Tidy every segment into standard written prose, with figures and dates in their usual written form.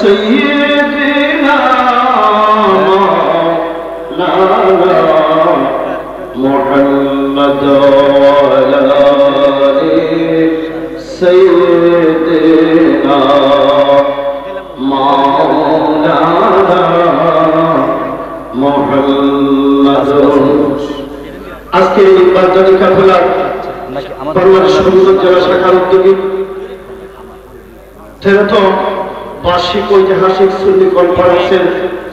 سيدنا مولانا محمد وعلى آل سيدنا مولانا محمد আজকে এই বাগদাদি কাফেলার বাংলাদেশ জেলা শাখার উদ্যোগী 13তম বার্ষিক ঐতিহাসিক সুন্নি কনফারেন্সের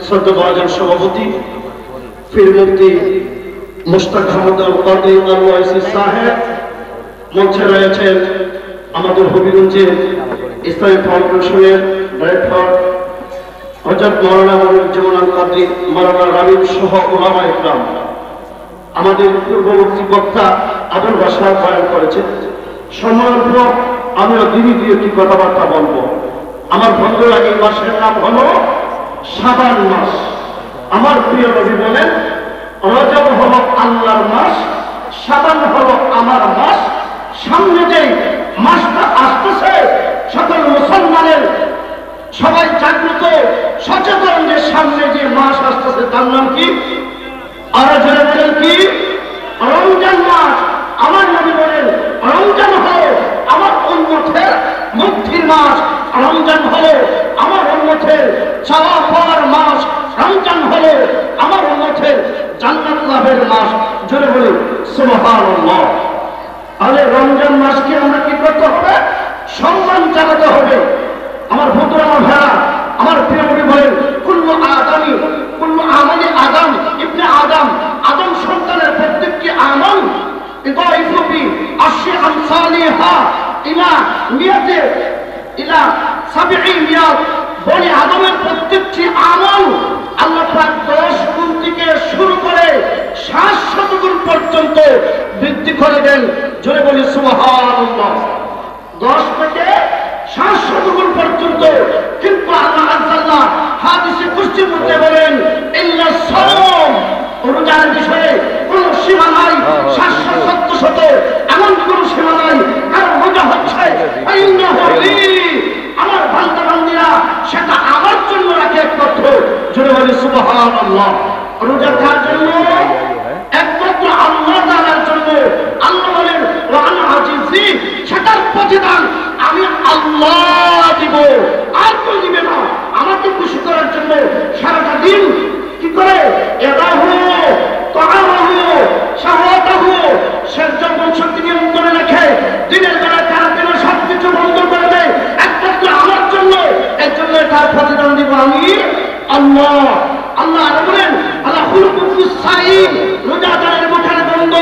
শ্রদ্ধাভাজন সভাপতি পীর মুফতি মুশতাক আহমদ আল কাদরি আল ওয়াইসি সাহেব, মঞ্চে রয়েছেন আমাদের হবিগঞ্জের ইসলামী ফাউন্ডেশনের ডাইরেক্টর হযরত মাওলানা মনিরুজ্জামান আল কাদরি, মাওলানা রাবিব সহ উলামা ইকরাম। আমাদের পূর্ববর্তী বক্তা আবুল বাশার বয়ান করেছেন। সময়ের পর আমিও দিনই দিয়ে একটি কথাবার্তা বলবো। আমার বন্ধুরা, এই মাসের নাম হলো শাবান মাস। আমার প্রিয় নবী বলেন, রজব হলো আল্লাহর মাস, শাবান হলো আমার মাস। সামনে যে মাসটা আসতেছে, সকল মুসলমানের সবাই জাগ্রত সচেতন যে সামনে যে মাস আসতেছে তার নাম কি? আরো জোরে বলেন কি? রমজান মাস। আমার নবী বলেন, রমজান হলো আমার উম্মতের মুক্তির মাস, রমজান হলো আমার উম্মতের চাওয়া পাওয়ার মাস, রমজান হলো আমার উম্মতের জান্নাত লাভের মাস। জোরে বলি সুবহানাল্লাহ। তাহলে রমজান মাসকে আমরা কি করতে হবে? সম্মান জানাতে হবে। আমার বন্ধুরা, আমার ভাইরা, আমার প্রিয় নবী বলেন, কুল্লু আমালি আদম ইবনে আদম, আদম সন্তানের প্রত্যেকটি আমল ইদাইফুবি আশি আমসালিহা ইলা মিয়াতে ইলা 70 মিয়াত। বনি আদমের প্রত্যেকটি আমল আল্লাহ পাক 10 গুণ থেকে শুরু করে 700 গুণ পর্যন্ত বৃদ্ধি করে দেন। জোরে বলি সুবহানাল্লাহ। 10 থেকে 700 গুণ পর্যন্ত। কিন্তু আল্লাহ আল্লাহ হাদিসে কুদসির মধ্যে বলেন, ইল্লা সাওম, রোজার বিষয়ে কোন সীমা নাই। 700 এমন কোন সীমা নাই। কারণ রোজা হচ্ছে আমার বান্দা বান্দীরা সেটা আমার জন্য রাখে একমাত্র। জোরে বলি সুবহানাল্লাহ। রোজা কার জন্য? একমাত্র আল্লাহ তাআলার জন্য। আল্লাহ বলেন, ওয়া আনা আজিজি, সেটার প্রতিদান আমি আল্লাহ দিব, আর কেউ দিবে না। আমাকে খুশি করার জন্য সারাটা দিন কি করে? ইয়াদাহু তাআমাহু শাহওয়াতাহু, সে যখন শক্তি নিয়ন্ত্রণে রাখে, দিনের বেলা তার দিন সবকিছু বন্ধ করে দেয় একমাত্র আমার জন্য। এর জন্য তার প্রতিদান দিব আমি আল্লাহ। আল্লাহ বলেন, আল্লাহ খুলুকুস সাইম, রোজাদারের মুখের বন্ধ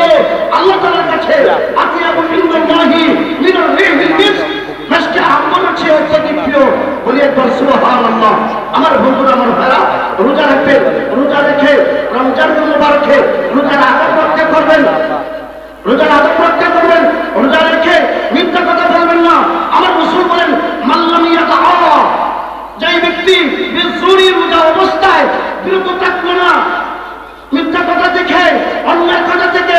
আল্লাহ তাআলার কাছে আতিয়াবু ইনদাল্লাহি মিনার রিহিল মিস্ক, মিস্কে আমল আছে অত্যধিক প্রিয়। বলি একবার সুবহানাল্লাহ। আমার বন্ধুরা, আমার ভাইরা, রোজা রাখবেন। রোজা রেখে রমজান মুবারকে রোজার আদব রক্ষা করবেন। রোজার আদব রক্ষা করবেন। রোজা রেখে মিথ্যা কথা বলবেন না। আমার রাসূল বলেন, মাল্লাম ইয়াতাআ, যে ব্যক্তি বিজুরি রোজা অবস্থায় বিরত থাকলো না মিথ্যা কথা থেকে, অন্যায় কথা থেকে,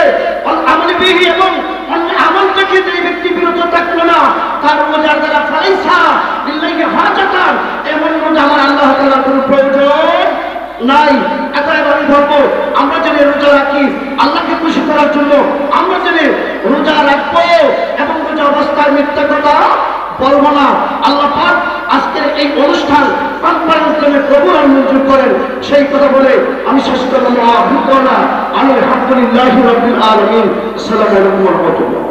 আমল বিহি এবং অন্য আমল থেকে যে ব্যক্তি বিরত থাকলো না, তার রোজার দ্বারা ফাইসা লিল্লাহি হাজাতান, এমন রোজা আমার আল্লাহ তাআলার কোনো প্রয়োজন নাই। এটাই আমি বলবো, আমরা যদি রোজা রাখি আল্লাহকে খুশি করার জন্য, আমরা যদি রোজা রাখবো এবং রোজা অবস্থায় মিথ্যা কথা বলবো না। আল্লাহ পাক আজকের এই অনুষ্ঠান কনফারেন্স কবুল আর মঞ্জুর করেন। সেই কথা বলে আমি শেষ করলাম। আলহামদুলিল্লাহি রাব্বিল আলামিন। আসসালামু আলাইকুম ওয়া রাহমাতুল্লাহ।